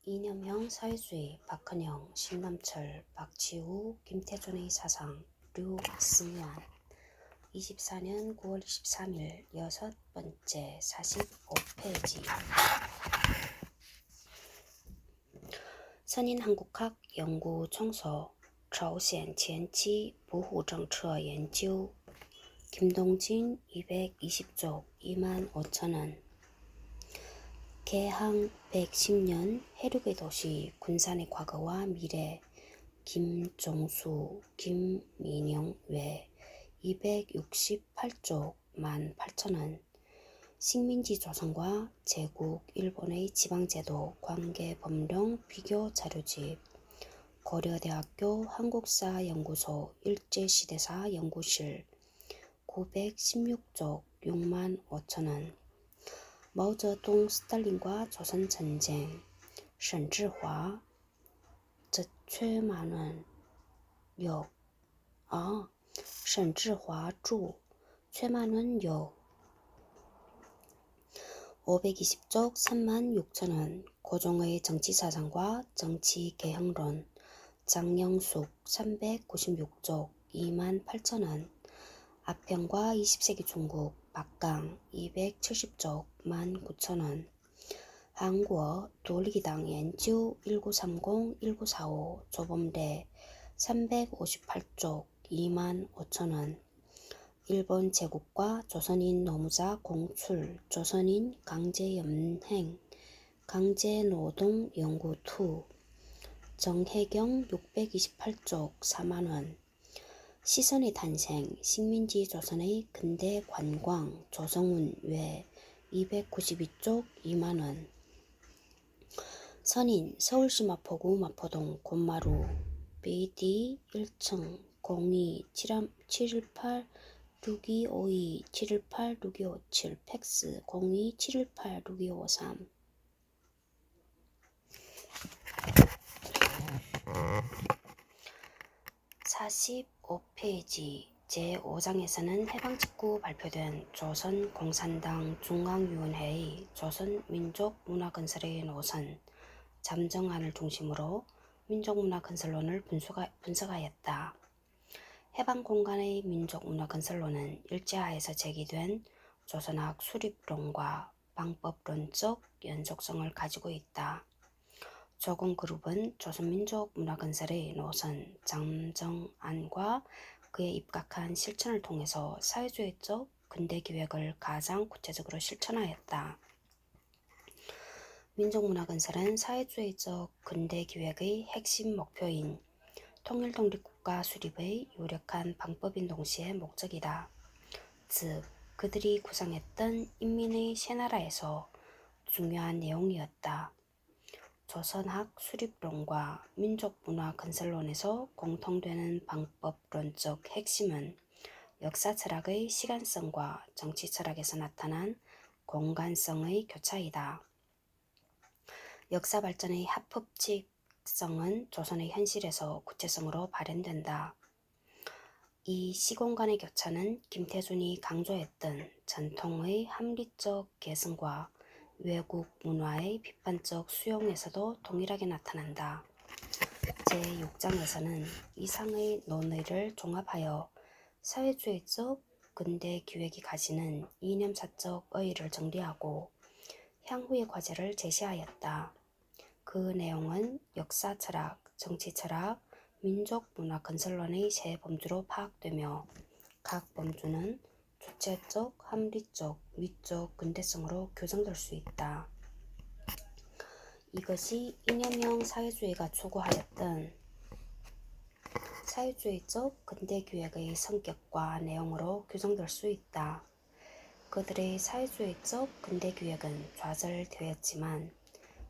이념형 사회주의 박헌영, 신남철, 박지우, 김태준의 사상, 류승연 24년 9월 23일 여섯 번째 45페이지 선인한국학 연구총소 朝鲜前期捕虎政策研究김동진 220쪽 25,000원 개항 110년 해륙의 도시 군산의 과거와 미래 김종수, 김민영 외 268쪽 18,000원 식민지 조선과 제국 일본의 지방제도 관계법령 비교 자료집 고려대학교 한국사연구소 일제시대사 연구실 916쪽 65,000원 마오쩌둥 스탈린과 조선전쟁沈志华 최만원 역沈志华著최만원 역 520쪽 36,000원 고종의 정치사상과 정치개혁론 장영숙 396쪽 28,000원 아평과 20세기 중국 박강 270쪽 19,000원 한국어 돌리기당 연주 1930-1945 조범래 358쪽 25,000원 일본 제국과 조선인 노무자 공출 조선인 강제연행 강제노동 연구 2 정혜경 628쪽 4만원 시선의 탄생 식민지 조선의 근대 관광 조성운 외 292쪽 2만원 선인 서울시 마포구 마포동 곤마루 BD 1층 02-718-6252 718-6257 팩스 02-718-6253 45페이지 제5장에서는 해방 직후 발표된 조선공산당 중앙위원회의 조선민족문화건설의 노선 잠정안을 중심으로 민족문화건설론을 분석하였다. 해방공간의 민족문화건설론은 일제하에서 제기된 조선학 수립론과 방법론적 연속성을 가지고 있다. 조공그룹은 조선민족문화건설의 노선 잠정안과 그에 입각한 실천을 통해서 사회주의적 근대기획을 가장 구체적으로 실천하였다. 민족문화건설은 사회주의적 근대기획의 핵심 목표인 통일독립국가 수립의 유력한 방법인 동시에 목적이다. 즉, 그들이 구상했던 인민의 새나라에서 중요한 내용이었다. 조선학 수립론과 민족문화건설론에서 공통되는 방법론적 핵심은 역사철학의 시간성과 정치철학에서 나타난 공간성의 교차이다. 역사발전의 합법직성은 조선의 현실에서 구체성으로 발현된다. 이 시공간의 교차는 김태준이 강조했던 전통의 합리적 계승과 외국 문화의 비판적 수용에서도 동일하게 나타난다. 제6장에서는 이상의 논의를 종합하여 사회주의적 근대기획이 가지는 이념사적 의의를 정리하고 향후의 과제를 제시하였다. 그 내용은 역사철학, 정치철학, 민족문화건설론의 세 범주로 파악되며 각 범주는 주체적, 합리적, 미적 근대성으로 규정될 수 있다. 이것이 이념형 사회주의가 추구하였던 사회주의적 근대기획의 성격과 내용으로 규정될 수 있다. 그들의 사회주의적 근대기획은 좌절되었지만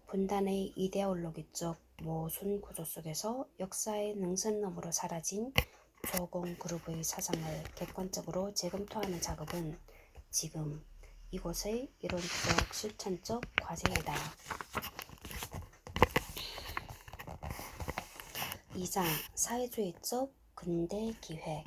분단의 이데올로기적 모순 구조 속에서 역사의 능선너머로 사라진 조공그룹의 사상을 객관적으로 재검토하는 작업은 지금 이곳의 이론적 실천적 과제이다. 2장 사회주의적 근대기획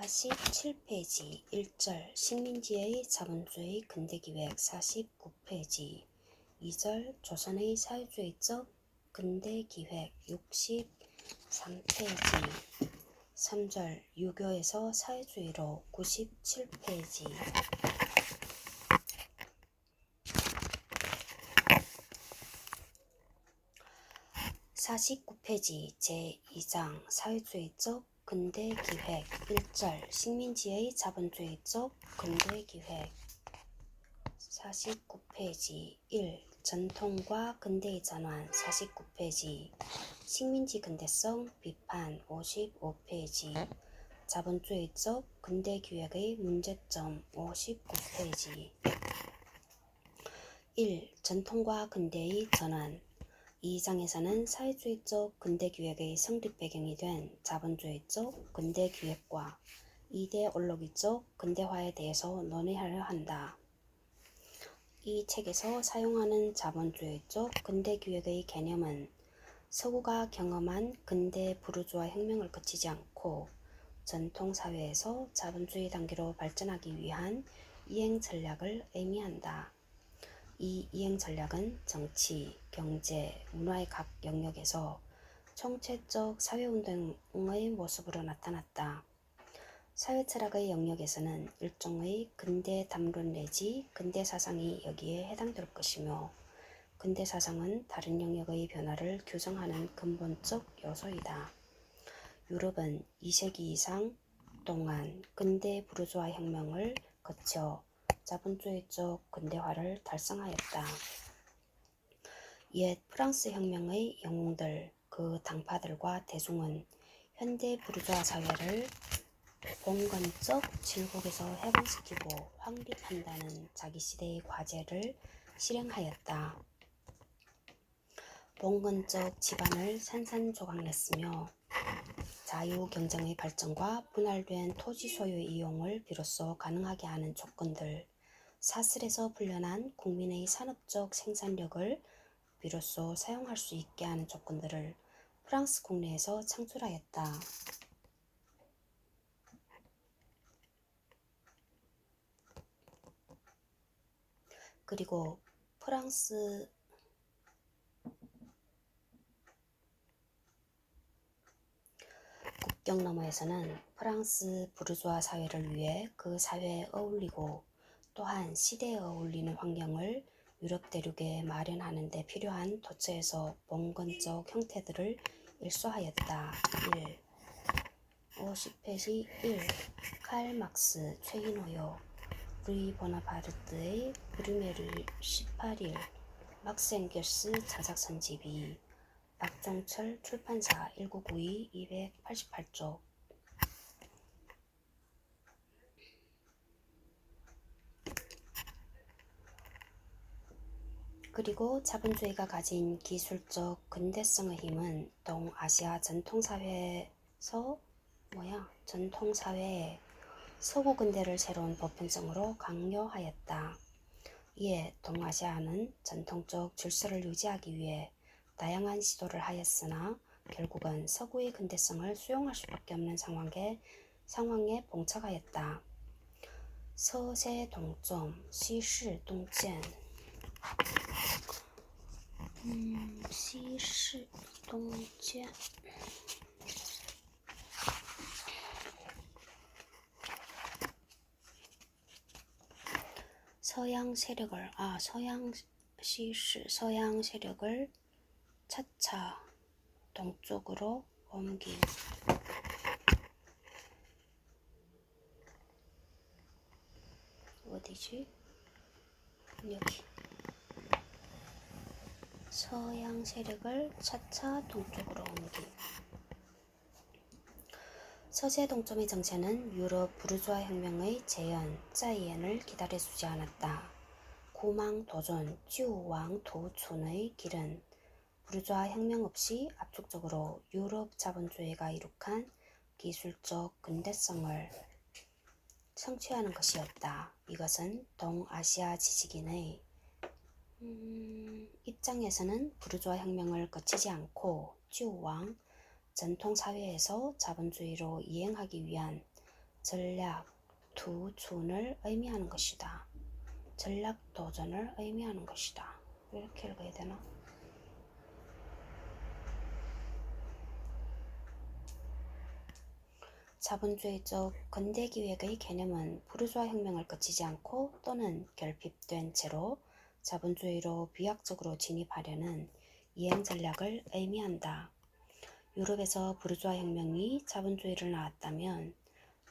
47페이지 1절 식민지의 자본주의 근대기획 49페이지 2절 조선의 사회주의적 근대기획 63페이지 3절 유교에서 사회주의로 97페이지 49페이지 제2장 사회주의적 근대기획 1절 식민지의 자본주의적 근대기획 49페이지 1 전통과 근대의 전환 49페이지 식민지 근대성 비판 55페이지 자본주의적 근대기획의 문제점 59페이지 1. 전통과 근대의 전환 2장에서는 사회주의적 근대기획의 성립 배경이 된 자본주의적 근대기획과 이데올로기적 근대화에 대해서 논의하려 한다. 이 책에서 사용하는 자본주의적 근대기획의 개념은 서구가 경험한 근대 부르주아 혁명을 거치지 않고 전통사회에서 자본주의 단계로 발전하기 위한 이행 전략을 의미한다. 이 이행 전략은 정치, 경제, 문화의 각 영역에서 총체적 사회운동의 모습으로 나타났다. 사회철학의 영역에서는 일종의 근대 담론 내지 근대 사상이 여기에 해당될 것이며 근대 사상은 다른 영역의 변화를 규정하는 근본적 요소이다. 유럽은 2세기 이상 동안 근대 부르주아 혁명을 거쳐 자본주의적 근대화를 달성하였다. 옛 프랑스 혁명의 영웅들, 그 당파들과 대중은 현대 부르주아 사회를 봉건적 질곡에서 해방시키고 확립한다는 자기 시대의 과제를 실행하였다. 봉건적 지반을 산산조각냈으며 자유경쟁의 발전과 분할된 토지 소유 이용을 비로소 가능하게 하는 조건들, 사슬에서 풀려난 국민의 산업적 생산력을 비로소 사용할 수 있게 하는 조건들을 프랑스 국내에서 창출하였다. 그리고 프랑스 국경 너머에서는 프랑스 부르주아 사회를 위해 그 사회에 어울리고 또한 시대에 어울리는 환경을 유럽 대륙에 마련하는 데 필요한 도처에서 봉건적 형태들을 일소하였다. 1. 50페이지 1. 칼 막스 최인호요 루이 보나파르트의 브류메르 18일 막스 앵겔스 자작선집 2 박종철 출판사 1992 288쪽 그리고 자본주의가 가진 기술적 근대성의 힘은 동아시아 전통사회에 서구 근대를 새로운 보편성으로 강요하였다. 이에 동아시아는 전통적 질서를 유지하기 위해 다양한 시도를 하였으나 결국은 서구의 근대성을 수용할 수밖에 없는 상황에 봉착하였다. 서세 동점, 시시 동见西东间서양 세력을 서양 세력을 차차 동쪽으로 옮긴 어디지? 여기 서양 세력을 차차 동쪽으로 옮긴 서세 동점의 정체는 유럽 부르주아 혁명의 재현, 짜이엔을 기다려주지 않았다. 고망 도전, 쭈왕 도춘의 길은 부르주아 혁명 없이 압축적으로 유럽 자본주의가 이룩한 기술적 근대성을 성취하는 것이었다. 이것은 동아시아 지식인의 입장에서는 부르주아 혁명을 거치지 않고 쭈왕 전통사회에서 자본주의로 이행하기 위한 전략, 투준을 의미하는 것이다. 전략 도전을 의미하는 것이다. 이렇게 읽어야 되나? 자본주의적 근대기획의 개념은 부르주아 혁명을 거치지 않고 또는 결핍된 채로 자본주의로 비약적으로 진입하려는 이행 전략을 의미한다. 유럽에서 부르주아 혁명이 자본주의를 낳았다면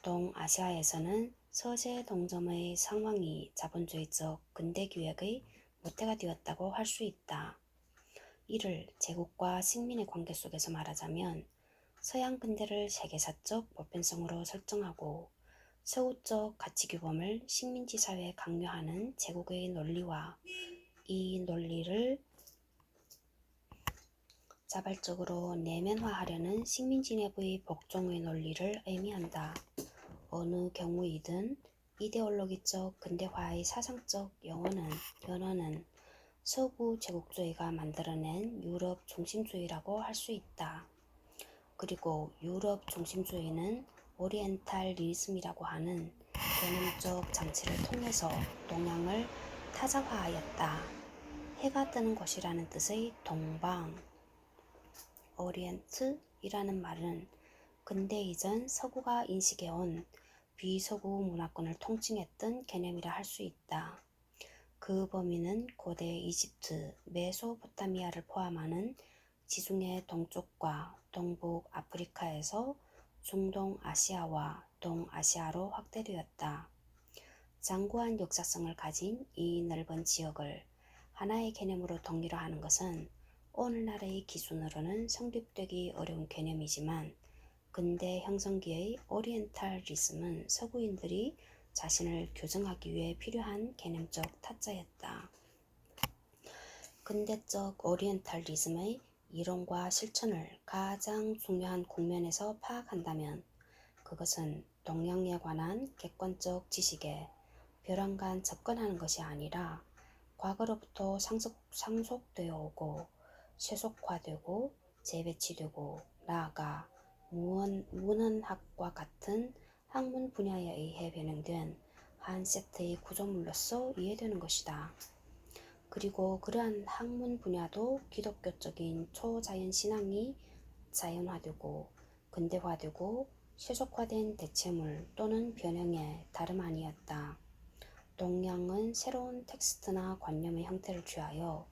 동아시아에서는 서재 동점의 상황이 자본주의적 근대기획의 모태가 되었다고 할 수 있다. 이를 제국과 식민의 관계 속에서 말하자면 서양 근대를 세계사적 보편성으로 설정하고 서구적 가치규범을 식민지 사회에 강요하는 제국의 논리와 이 논리를 자발적으로 내면화하려는 식민지 내부의 복종의 논리를 의미한다. 어느 경우이든 이데올로기적 근대화의 사상적 연원은 서구 제국주의가 만들어낸 유럽 중심주의라고 할 수 있다. 그리고 유럽 중심주의는 오리엔탈리즘이라고 하는 개념적 장치를 통해서 동양을 타자화하였다. 해가 뜨는 곳이라는 뜻의 동방, 오리엔트이라는 말은 근대 이전 서구가 인식해온 비서구 문화권을 통칭했던 개념이라 할 수 있다. 그 범위는 고대 이집트, 메소포타미아를 포함하는 지중해 동쪽과 동북 아프리카에서 중동 아시아와 동아시아로 확대되었다. 장구한 역사성을 가진 이 넓은 지역을 하나의 개념으로 통일화하는 것은 오늘날의 기준으로는 성립되기 어려운 개념이지만 근대 형성기의 오리엔탈리즘은 서구인들이 자신을 교정하기 위해 필요한 개념적 타짜였다. 근대적 오리엔탈리즘의 이론과 실천을 가장 중요한 국면에서 파악한다면 그것은 동양에 관한 객관적 지식에 벼랑간 접근하는 것이 아니라 과거로부터 상속되어 오고 세속화되고 재배치되고 나아가 문헌학과 같은 학문 분야에 의해 변형된 한 세트의 구조물로서 이해되는 것이다. 그리고 그러한 학문 분야도 기독교적인 초자연 신앙이 자연화되고 근대화되고 세속화된 대체물 또는 변형의 다름 아니었다. 동양은 새로운 텍스트나 관념의 형태를 취하여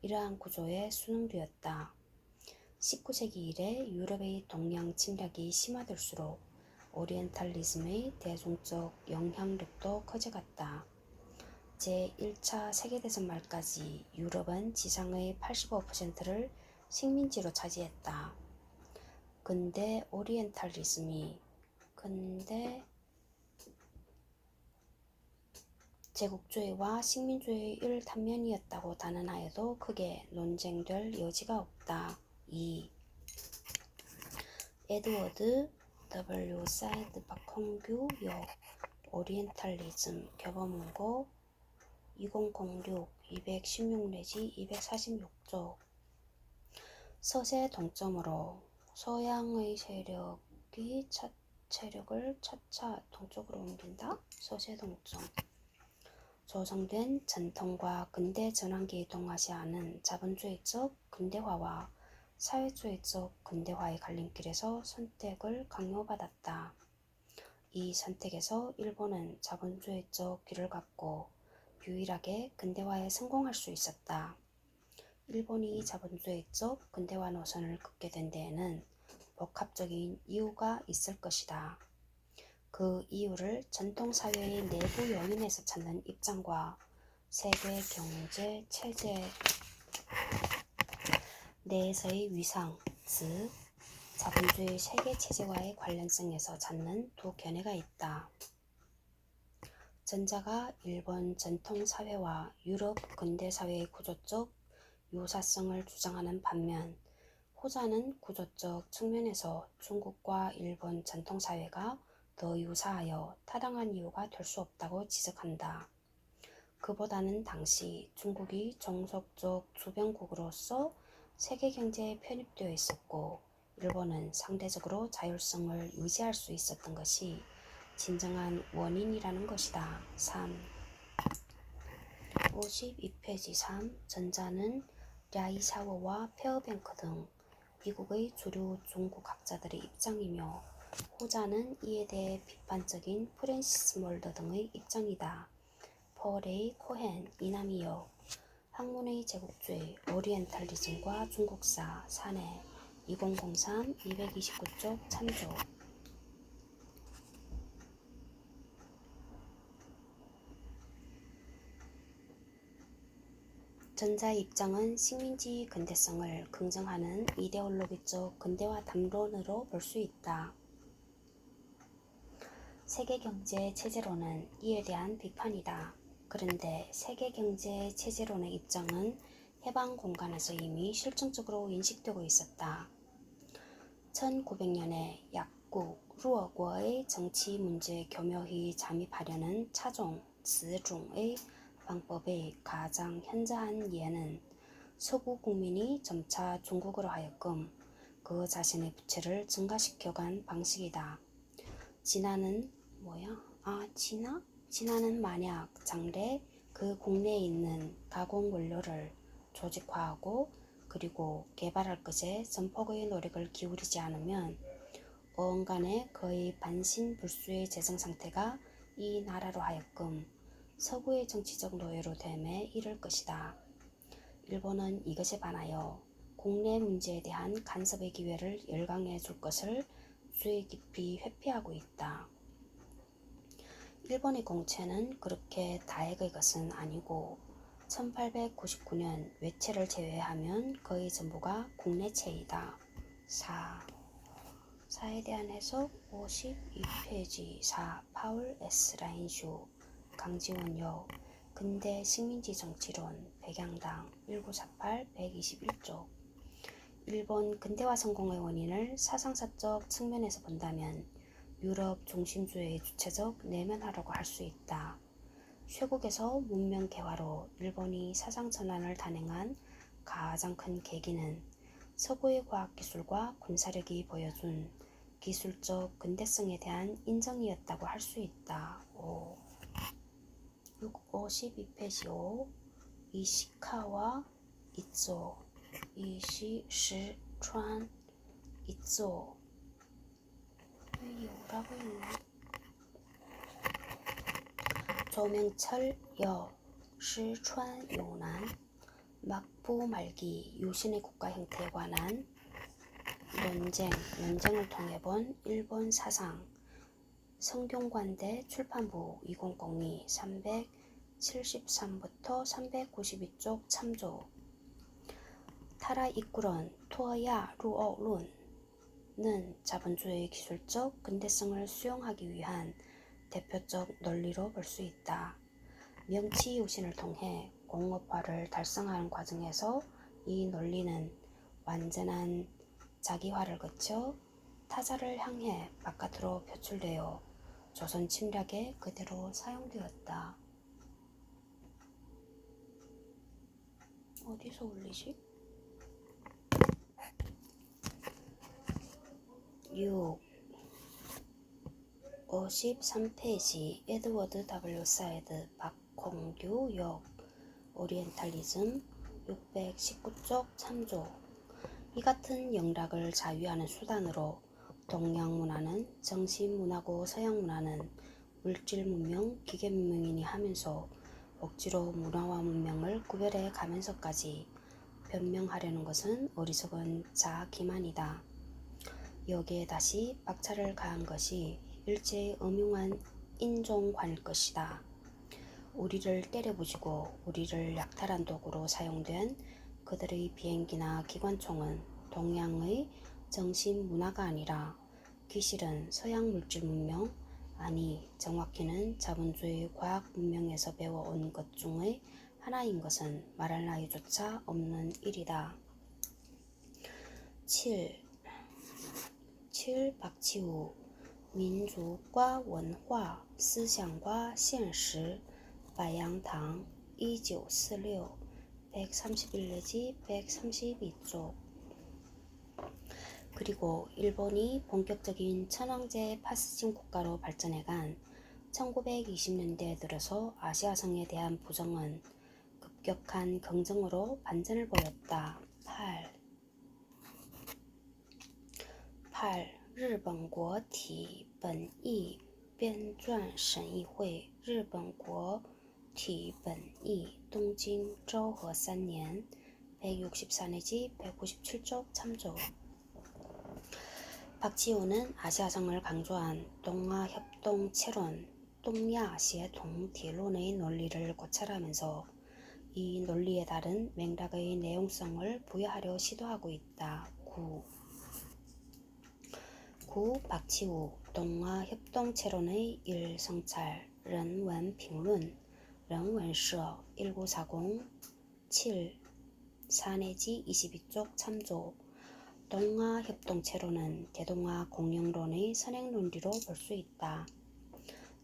이러한 구조에 수능되었다. 19세기 이래 유럽의 동양 침략이 심화될수록 오리엔탈리즘의 대중적 영향력도 커져갔다. 제1차 세계대전 말까지 유럽은 지상의 85%를 식민지로 차지했다. 근대 오리엔탈리즘이 근대 제국주의와 식민주의의 일단면이었다고 단언하여도 크게 논쟁될 여지가 없다. 2. 에드워드 W. 사이드 박홍규 역 오리엔탈리즘 교보문고 2006 216-246쪽 서세 동점으로 서양의 세력이 세력을 차차 동쪽으로 옮긴다. 서세 동점 조성된 전통과 근대 전환기의 동아시아는 자본주의적 근대화와 사회주의적 근대화의 갈림길에서 선택을 강요받았다. 이 선택에서 일본은 자본주의적 길을 갖고 유일하게 근대화에 성공할 수 있었다. 일본이 자본주의적 근대화 노선을 긋게 된 데에는 복합적인 이유가 있을 것이다. 그 이유를 전통사회의 내부 요인에서 찾는 입장과 세계 경제 체제 내에서의 위상, 즉 자본주의 세계 체제와의 관련성에서 찾는 두 견해가 있다. 전자가 일본 전통사회와 유럽 근대사회의 구조적 유사성을 주장하는 반면 후자는 구조적 측면에서 중국과 일본 전통사회가 더 유사하여 타당한 이유가 될 수 없다고 지적한다. 그보다는 당시 중국이 종속적 주변국으로서 세계 경제에 편입되어 있었고 일본은 상대적으로 자율성을 유지할 수 있었던 것이 진정한 원인이라는 것이다. 3. 52페이지 3. 전자는 랴이샤워와 페어뱅크 등 미국의 주류 중국학자들의 입장이며 호자는 이에 대해 비판적인 프랜시스 몰더 등의 입장이다. 펄레이 코헨 이남이요. 학문의 제국주의 오리엔탈리즘과 중국사 사내 2003 229쪽 참조. 전자의 입장은 식민지 근대성을 긍정하는 이데올로기적 근대화 담론으로 볼 수 있다. 세계경제 체제론은 이에 대한 비판이다. 그런데 세계경제 체제론의 입장은 해방 공간에서 이미 실증적으로 인식되고 있었다. 1900년에 약국 루어고의 정치 문제에 교묘히 잠입하려는 차종 즈중의 방법의 가장 현저한 예는 서구 국민이 점차 중국으로 하여금 그 자신의 부채를 증가시켜간 방식이다. 진화는 진화는 만약 장래 그 국내에 있는 가공 원료를 조직화하고 그리고 개발할 것에 전폭의 노력을 기울이지 않으면 어언간에 거의 반신불수의 재정 상태가 이 나라로 하여금 서구의 정치적 노예로 됨에 이를 것이다. 일본은 이것에 반하여 국내 문제에 대한 간섭의 기회를 열강해 줄 것을 주의 깊이 회피하고 있다. 일본의 공채는 그렇게 다액의 것은 아니고 1899년 외채를 제외하면 거의 전부가 국내채이다. 4에 대한 해석 52페이지 4 파울 S. 라인슈 강지원요 근대 식민지 정치론 백양당 1948 121쪽. 일본 근대화 성공의 원인을 사상사적 측면에서 본다면 유럽 중심주의의 주체적 내면화라고 할 수 있다. 쇠국에서 문명 개화로 일본이 사상 전환을 단행한 가장 큰 계기는 서구의 과학기술과 군사력이 보여준 기술적 근대성에 대한 인정이었다고 할 수 있다. 52페이지 5 이시카와 이조 이시시川이조 왜 요라고 했네. 조명철 여 시川요난 막부 말기 유신의 국가 형태에 관한 논쟁을 통해 본 일본 사상 성균관대 출판부 2002 373부터 392쪽 참조. 타라 이쿠런 투어야 루어룬은 자본주의 기술적 근대성을 수용하기 위한 대표적 논리로 볼 수 있다. 명치 유신을 통해 공업화를 달성하는 과정에서 이 논리는 완전한 자기화를 거쳐 타자를 향해 바깥으로 표출되어 조선 침략에 그대로 사용되었다. 어디서 올리지? 6. 53페이지 에드워드 W. 사이드 박홍규 역 오리엔탈리즘 619쪽 참조. 이 같은 영락을 자유하는 수단으로 동양 문화는 정신 문화고 서양 문화는 물질 문명, 기계 문명이니 하면서 억지로 문화와 문명을 구별해 가면서까지 변명하려는 것은 어리석은 자기만이다. 여기에 다시 박차를 가한 것이 일제의 음흉한 인종관일 것이다. 우리를 때려부시고 우리를 약탈한 도구로 사용된 그들의 비행기나 기관총은 동양의 정신 문화가 아니라 기실은 서양 물질 문명, 아니 정확히는 자본주의 과학 문명에서 배워온 것 중의 하나인 것은 말할 나위조차 없는 일이다. 7. 박치우 민족과 원화, 思想과 现实 百阳堂 1946 131 내지 132쪽. 그리고 일본이 본격적인 천황제 파시즘 국가로 발전해간 1920년대에 들어서 아시아성에 대한 부정은 급격한 긍정으로 반전을 보였다. 8. 日本国体本义编纂审议会日本国体本义东京昭和3年 164 내지 197쪽 참조. 박지우는 아시아성을 강조한 동아협동체론, 동야协同体论의 논리를 고찰하면서 이 논리에 다른 맥락의 내용성을 부여하려 시도하고 있다. 9. 박지우 동아협동체론의 일성찰 런원评论 런원서 1940 7 4 내지 22쪽 참조. 동아협동체론은 대동아 공영론의 선행논리로 볼 수 있다.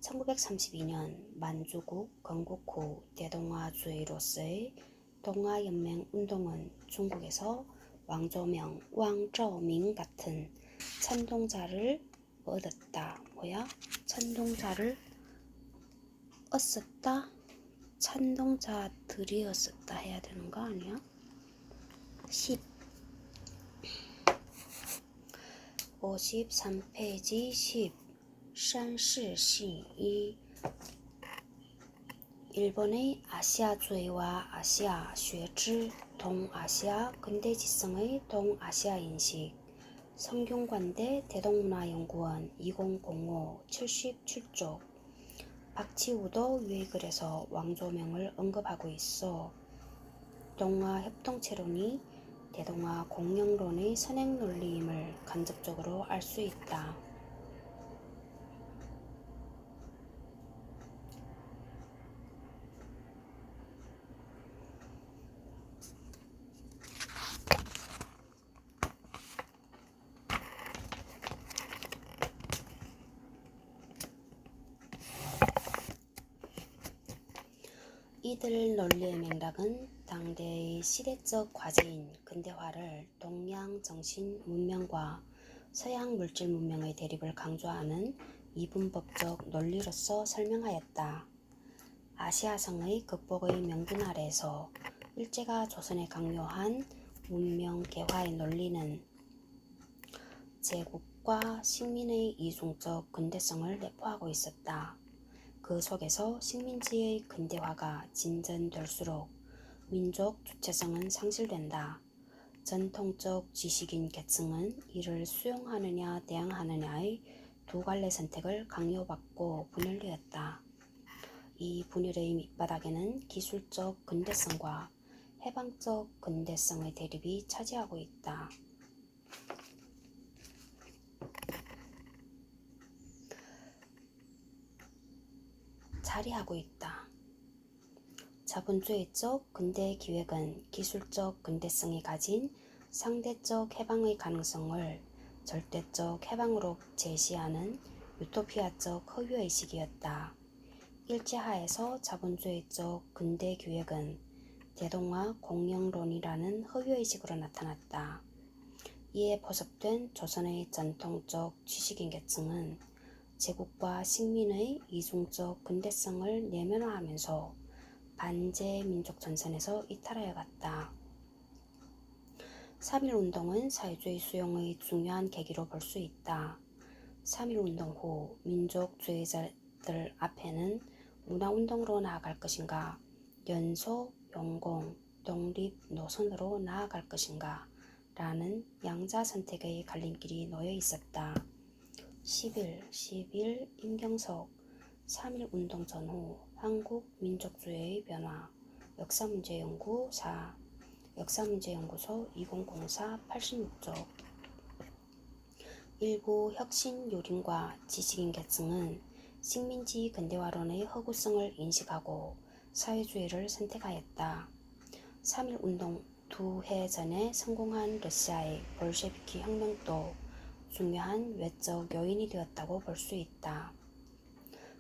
1932년 만주국 건국 후 대동아주의로서의 동아연맹 운동은 중국에서 왕조명, 왕저밍 같은 찬동자를 얻었다. 찬동자를 얻었다? 찬동자들이었었다 해야 되는 거 아니야? 10 53페이지 10 山势信一 일본의 아시아주의와 아시아 쉐즈 동아시아 근대지성의 동아시아 인식 성균관대 대동문화연구원 2005 77쪽. 박지우도 유의글에서 왕조명을 언급하고 있어 동아협동체론이 대동아 공영론의 선행논리임을 간접적으로 알 수 있다. 이들 논리의 맥락은 당대의 시대적 과제인 근대화를 동양 정신 문명과 서양 물질 문명의 대립을 강조하는 이분법적 논리로서 설명하였다. 아시아성의 극복의 명분 아래에서 일제가 조선에 강요한 문명 개화의 논리는 제국과 식민의 이중적 근대성을 내포하고 있었다. 그 속에서 식민지의 근대화가 진전될수록 민족 주체성은 상실된다. 전통적 지식인 계층은 이를 수용하느냐 대항하느냐의 두 갈래 선택을 강요받고 분열되었다. 이 분열의 밑바닥에는 기술적 근대성과 해방적 근대성의 대립이 차지하고 있다. 자리하고 있다. 자본주의적 근대 기획은 기술적 근대성이 가진 상대적 해방의 가능성을 절대적 해방으로 제시하는 유토피아적 허위의식이었다. 일제하에서 자본주의적 근대 기획은 대동아 공영론이라는 허위의식으로 나타났다. 이에 포섭된 조선의 전통적 지식인 계층은 제국과 식민의 이중적 근대성을 내면화하면서 반제민족 전선에서 이탈하여 갔다. 3.1운동은 사회주의 수용의 중요한 계기로 볼 수 있다. 3.1운동 후 민족주의자들 앞에는 문화운동으로 나아갈 것인가, 연소, 용공, 독립 노선으로 나아갈 것인가 라는 양자 선택의 갈림길이 놓여 있었다. 11 임경석 3.1운동 전후 한국 민족주의의 변화 역사문제연구 4 역사문제연구소 2004 86쪽. 일부 혁신 요린과 지식인 계층은 식민지 근대화론의 허구성을 인식하고 사회주의를 선택하였다. 3.1운동 2해 전에 성공한 러시아의 볼셰비키 혁명도 중요한 외적 요인이 되었다고 볼 수 있다.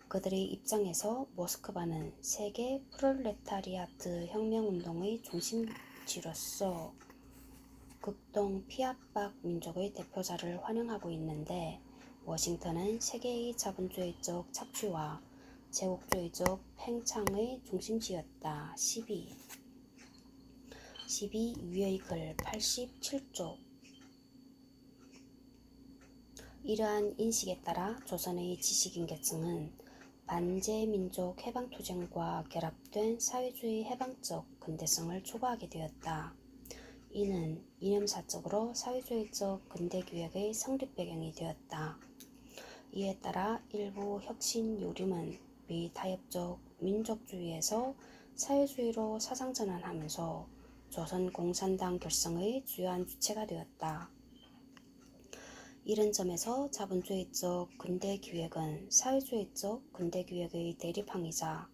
그들의 입장에서 모스크바는 세계 프롤레타리아트 혁명운동의 중심지로서 극동 피아박 민족의 대표자를 환영하고 있는데 워싱턴은 세계의 자본주의적 착취와 제국주의적 팽창의 중심지였다. 12. 위의 글 87쪽. 이러한 인식에 따라 조선의 지식인 계층은 반제민족 해방투쟁과 결합된 사회주의 해방적 근대성을 추구하게 되었다. 이는 이념사적으로 사회주의적 근대기획의 성립 배경이 되었다. 이에 따라 일부 혁신 요림은 비타협적 민족주의에서 사회주의로 사상전환하면서 조선 공산당 결성의 주요한 주체가 되었다. 이런 점에서 자본주의적 근대기획은 사회주의적 근대기획의 대립항이자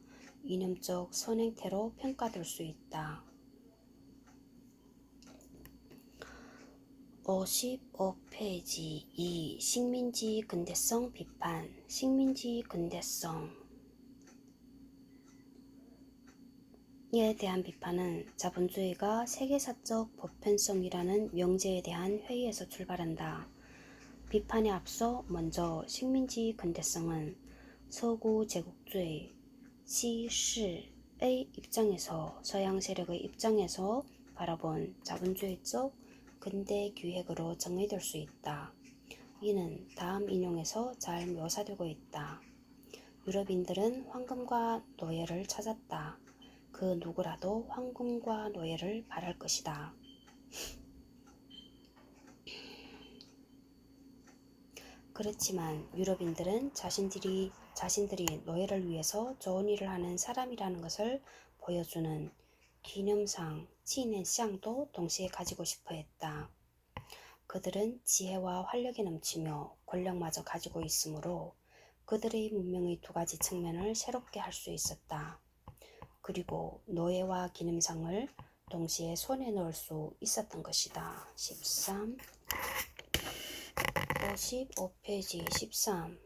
이념적 선행태로 평가될 수 있다. 55페이지 2. 식민지 근대성 비판. 식민지 근대성에 대한 비판은 자본주의가 세계사적 보편성이라는 명제에 대한 회의에서 출발한다. 비판에 앞서 먼저 식민지 근대성은 서구 제국주의 시시의 입장에서 서양 세력의 입장에서 바라본 자본주의적 근대 기획으로 정의될 수 있다. 이는 다음 인용에서 잘 묘사되고 있다. 유럽인들은 황금과 노예를 찾았다. 그 누구라도 황금과 노예를 바랄 것이다. 그렇지만 유럽인들은 자신들이 노예를 위해서 좋은 일을 하는 사람이라는 것을 보여주는 기념상, 칭의상도 동시에 가지고 싶어 했다. 그들은 지혜와 활력이 넘치며 권력마저 가지고 있으므로 그들의 문명의 두 가지 측면을 새롭게 할 수 있었다. 그리고 노예와 기념상을 동시에 손에 넣을 수 있었던 것이다. 13. 55페이지 13.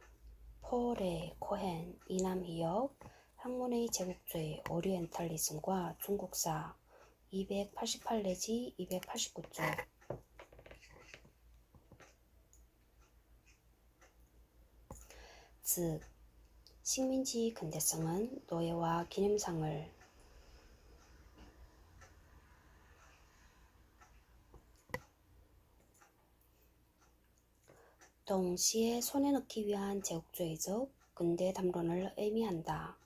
폴의 코헨, 이남희역, 학문의 제국주의, 오리엔탈리즘과 중국사 288 내지 289쪽. 즉, 식민지 근대성은 노예와 기념상을 동시에 손에 넣기 위한 제국주의적 근대 담론을 의미한다.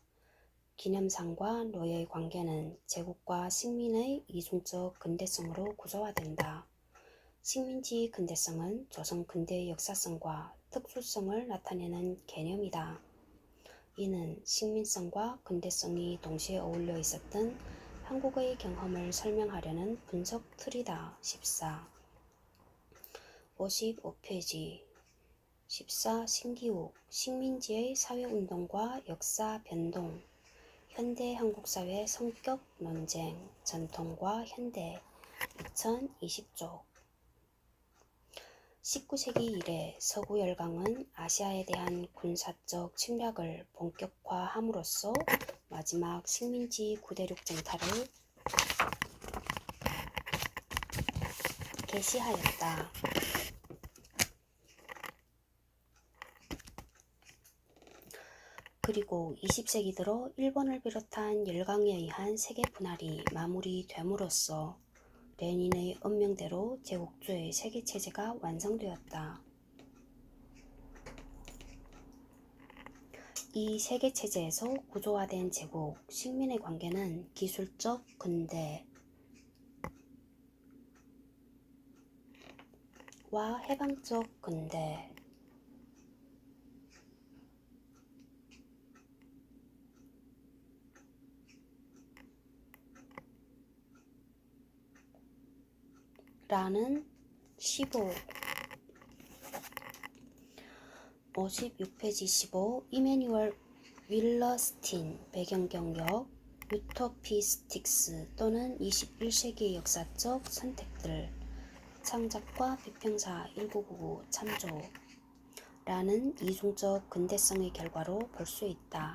기념상과 노예의 관계는 제국과 식민의 이중적 근대성으로 구조화된다. 식민지 근대성은 조선 근대의 역사성과 특수성을 나타내는 개념이다. 이는 식민성과 근대성이 동시에 어울려 있었던 한국의 경험을 설명하려는 분석 틀이다. 14. 55페이지 14. 신기욱, 식민지의 사회운동과 역사 변동, 현대 한국사회 성격 논쟁, 전통과 현대 2020쪽. 19세기 이래 서구 열강은 아시아에 대한 군사적 침략을 본격화함으로써 마지막 식민지 구대륙 쟁탈을 개시하였다. 그리고 20세기 들어 일본을 비롯한 열강에 의한 세계 분할이 마무리됨으로써 레닌의 언명대로 제국주의 세계체제가 완성되었다. 이 세계체제에서 구조화된 제국, 식민의 관계는 기술적 근대와 해방적 근대, 라는 15. 56페이지 15. 이메뉴얼 윌러스틴 배경경력 유토피스틱스 또는 21세기의 역사적 선택들 창작과 비평사 1999 참조 라는 이중적 근대성의 결과로 볼 수 있다.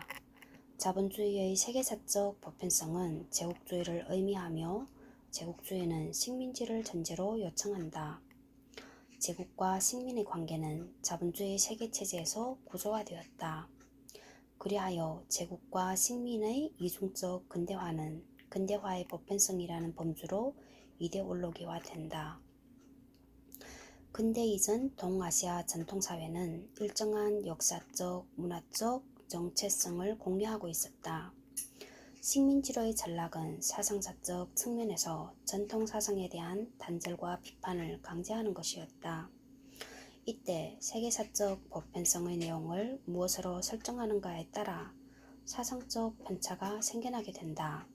자본주의의 세계사적 보편성은 제국주의를 의미하며 제국주의는 식민지를 전제로 요청한다. 제국과 식민의 관계는 자본주의 세계체제에서 구조화되었다. 그리하여 제국과 식민의 이중적 근대화는 근대화의 보편성이라는 범주로 이데올로기화된다. 근대 이전 동아시아 전통사회는 일정한 역사적, 문화적 정체성을 공유하고 있었다. 식민지로의 전락은 사상사적 측면에서 전통사상에 대한 단절과 비판을 강제하는 것이었다. 이때 세계사적 보편성의 내용을 무엇으로 설정하는가에 따라 사상적 편차가 생겨나게 된다.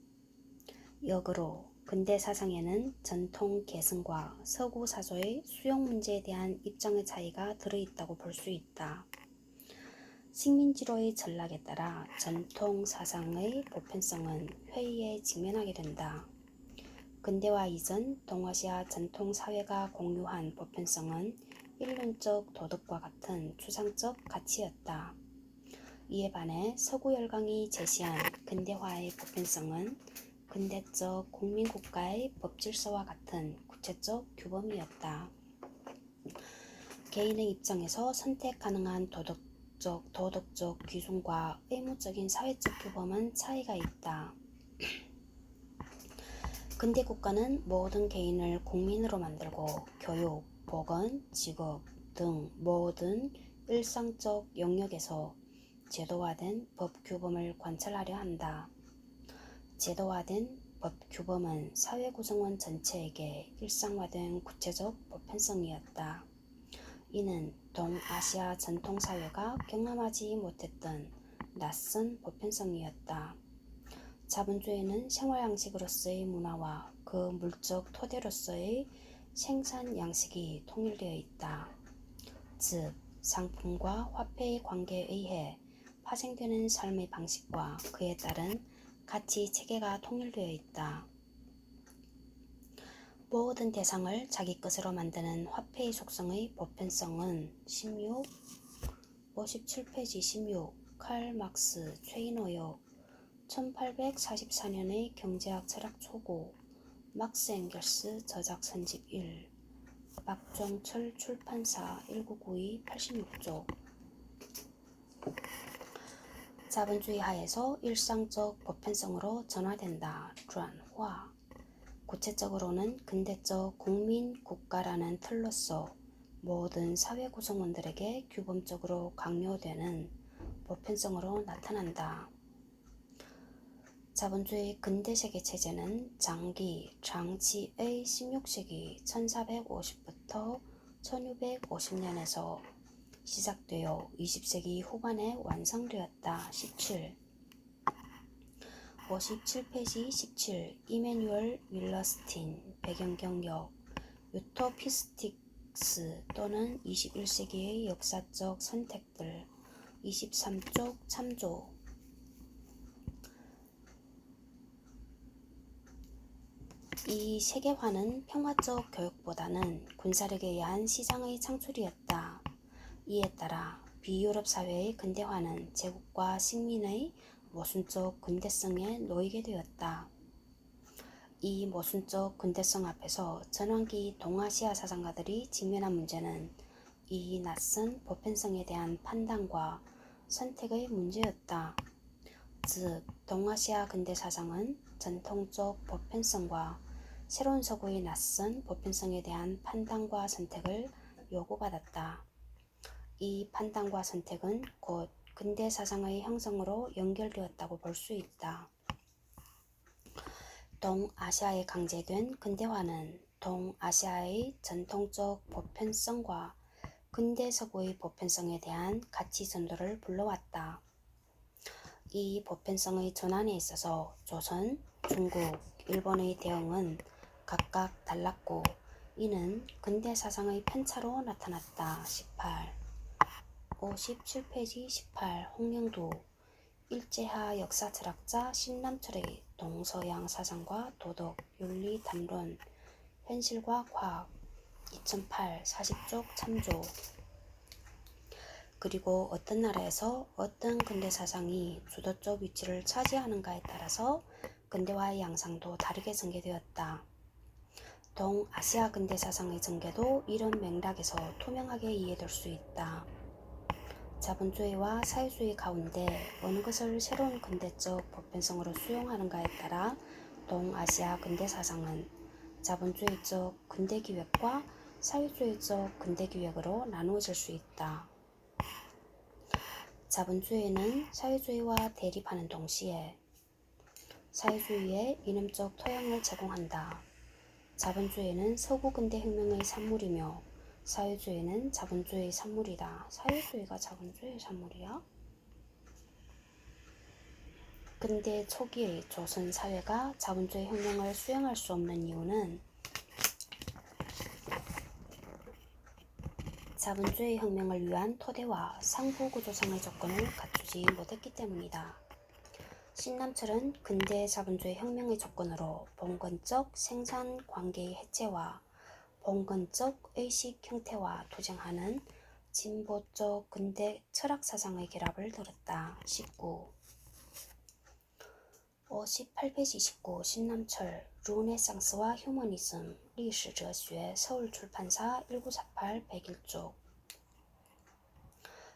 역으로 근대 사상에는 전통 계승과 서구 사조의 수용 문제에 대한 입장의 차이가 들어있다고 볼 수 있다. 식민지로의 전락에 따라 전통 사상의 보편성은 회의에 직면하게 된다. 근대화 이전 동아시아 전통 사회가 공유한 보편성은 일륜적 도덕과 같은 추상적 가치였다. 이에 반해 서구 열강이 제시한 근대화의 보편성은 근대적 국민국가의 법질서와 같은 구체적 규범이었다. 개인의 입장에서 선택 가능한 도덕적 기준과 의무적인 사회적 규범은 차이가 있다. 근대 국가는 모든 개인을 국민으로 만들고 교육, 보건, 직업 등 모든 일상적 영역에서 제도화된 법 규범을 관철하려 한다. 제도화된 법 규범은 사회 구성원 전체에게 일상화된 구체적 보편성이었다. 이는 동아시아 전통사회가 경험하지 못했던 낯선 보편성이었다. 자본주의는 생활 양식으로서의 문화와 그 물적 토대로서의 생산 양식이 통일되어 있다. 즉, 상품과 화폐의 관계에 의해 파생되는 삶의 방식과 그에 따른 가치 체계가 통일되어 있다. 모든 대상을 자기 것으로 만드는 화폐의 속성의 보편성은 57페이지 16 칼 막스 최인호역 1844년의 경제학 철학 초고 막스 앵겔스 저작 선집 1 박종철 출판사 1992 86쪽 자본주의 하에서 일상적 보편성으로 전환된다.转化 구체적으로는 근대적 국민국가라는 틀로서 모든 사회 구성원들에게 규범적으로 강요되는 보편성으로 나타난다. 자본주의 근대세계 체제는 장기의 16세기 1450부터 1650년에서 시작되어 20세기 후반에 완성되었다. 57페이지 17 이메뉴얼 윌러스틴 배경경력 유토피스틱스 또는 21세기의 역사적 선택들 23쪽 참조 이 세계화는 평화적 교육보다는 군사력에 의한 시장의 창출이었다. 이에 따라 비유럽 사회의 근대화는 제국과 식민의 모순적 근대성에 놓이게 되었다. 이 모순적 근대성 앞에서 전환기 동아시아 사상가들이 직면한 문제는 이 낯선 보편성에 대한 판단과 선택의 문제였다. 즉, 동아시아 근대 사상은 전통적 보편성과 새로운 서구의 낯선 보편성에 대한 판단과 선택을 요구받았다. 이 판단과 선택은 곧 근대 사상의 형성으로 연결되었다고 볼 수 있다. 동아시아에 강제된 근대화는 동아시아의 전통적 보편성과 근대 서구의 보편성에 대한 가치 전도를 불러왔다. 이 보편성의 전환에 있어서 조선, 중국, 일본의 대응은 각각 달랐고 이는 근대 사상의 편차로 나타났다. 57페이지 18 홍영도 일제하 역사철학자 신남철의 동서양 사상과 도덕, 윤리, 담론, 현실과 과학 2008 40쪽 참조 그리고 어떤 나라에서 어떤 근대 사상이 주도적 위치를 차지하는가에 따라서 근대화의 양상도 다르게 전개되었다. 동아시아 근대 사상의 전개도 이런 맥락에서 투명하게 이해될 수 있다. 자본주의와 사회주의 가운데 어느 것을 새로운 근대적 보편성으로 수용하는가에 따라 동아시아 근대 사상은 자본주의적 근대기획과 사회주의적 근대기획으로 나누어질 수 있다. 자본주의는 사회주의와 대립하는 동시에 사회주의에 이념적 토양을 제공한다. 자본주의는 서구 근대혁명의 산물이며 사회주의는 자본주의의 산물이다. 사회주의가 자본주의의 산물이야? 근대 초기의 조선 사회가 자본주의 혁명을 수행할 수 없는 이유는 자본주의 혁명을 위한 토대와 상부구조상의 조건을 갖추지 못했기 때문이다. 신남철은 근대 자본주의 혁명의 조건으로 봉건적 생산관계의 해체와 봉건적 의식 형태와 투쟁하는 진보적 근대 철학사상의 결합을 들었다. 19. 58페이지 29 신남철 르네상스와 휴머니즘 历史哲学 서울출판사 1948 101쪽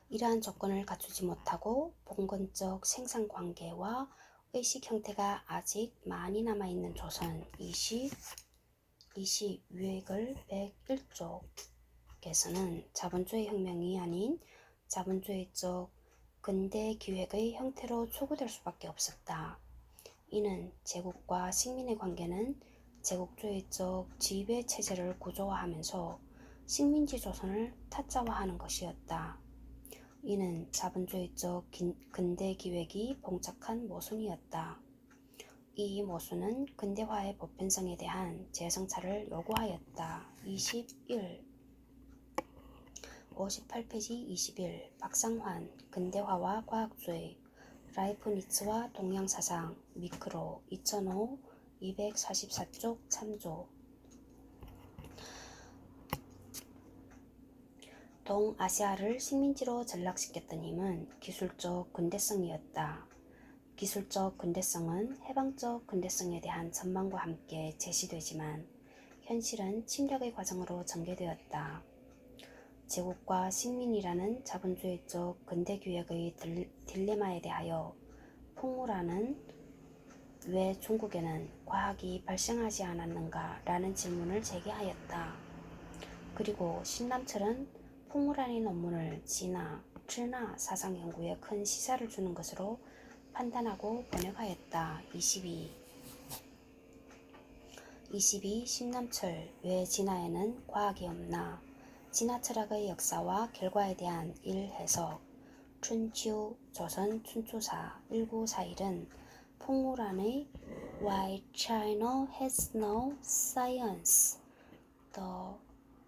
이러한 조건을 갖추지 못하고 봉건적 생산관계와 의식 형태가 아직 많이 남아있는 조선 20 유액을 101쪽에서는 자본주의 혁명이 아닌 자본주의적 근대기획의 형태로 초구될 수밖에 없었다. 이는 제국과 식민의 관계는 제국주의적 지배체제를 구조화하면서 식민지 조선을 타짜화하는 것이었다. 이는 자본주의적 근대기획이 봉착한 모순이었다. 이 모순은 근대화의 보편성에 대한 재성찰을 요구하였다. 21. 58페이지 21 박상환 근대화와 과학주의 라이프니츠와 동양사상 미크로 2005 244쪽 참조 동아시아를 식민지로 전락시켰던 힘은 기술적 근대성이었다. 기술적 근대성은 해방적 근대성에 대한 전망과 함께 제시되지만 현실은 침략의 과정으로 전개되었다. 제국과 식민이라는 자본주의적 근대기획의 딜레마에 대하여 풍무라는 왜 중국에는 과학이 발생하지 않았는가 라는 질문을 제기하였다. 그리고 신남철은 풍무란의 논문을 진화, 출나 사상 연구에 큰 시사를 주는 것으로 판단하고 번역하였다. 22 신남철 왜 진화에는 과학이 없나? 진화 철학의 역사와 결과에 대한 일해석 춘추 조선 춘추사 1941은 풍무란의 Why China has no science The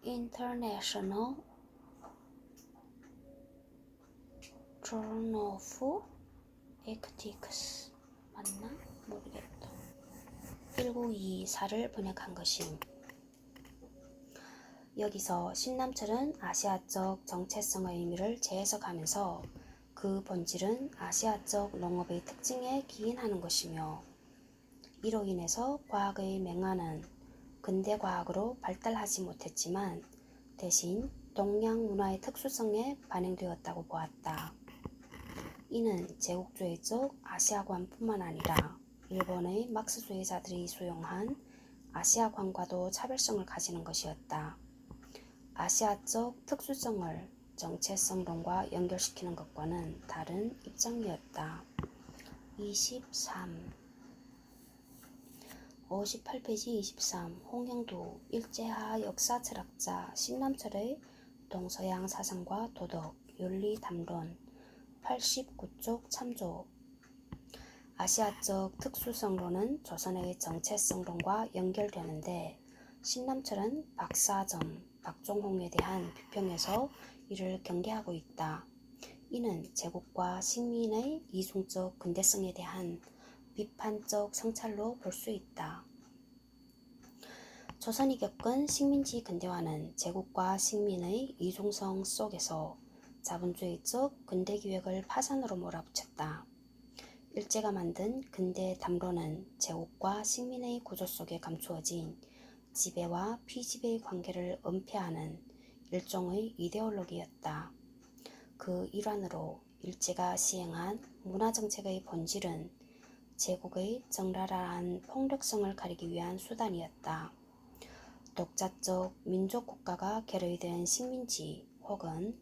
International Journal of Ethics 맞나? 모르겠다. 1924를 번역한 것임. 여기서 신남철은 아시아적 정체성의 의미를 재해석하면서 그 본질은 아시아적 농업의 특징에 기인하는 것이며 이로 인해서 과학의 맹화는 근대과학으로 발달하지 못했지만 대신 동양 문화의 특수성에 반영되었다고 보았다. 이는 제국주의적 아시아관뿐만 아니라 일본의 막스주의자들이 수용한 아시아관과도 차별성을 가지는 것이었다. 아시아적 특수성을 정체성론과 연결시키는 것과는 다른 입장이었다. 23 58페이지 23 홍영도 일제하 역사철학자 신남철의 동서양 사상과 도덕 윤리 담론 89쪽 참조 아시아적 특수성론은 조선의 정체성론과 연결되는데 신남철은 박사점, 박종홍에 대한 비평에서 이를 경계하고 있다. 이는 제국과 식민의 이중적 근대성에 대한 비판적 성찰로 볼 수 있다. 조선이 겪은 식민지 근대화는 제국과 식민의 이중성 속에서 자본주의적 근대기획을 파산으로 몰아붙였다. 일제가 만든 근대 담론은 제국과 식민의 구조 속에 감추어진 지배와 피지배의 관계를 은폐하는 일종의 이데올로기였다. 그 일환으로 일제가 시행한 문화정책의 본질은 제국의 적나라한 폭력성을 가리기 위한 수단이었다. 독자적 민족국가가 결의된 식민지 혹은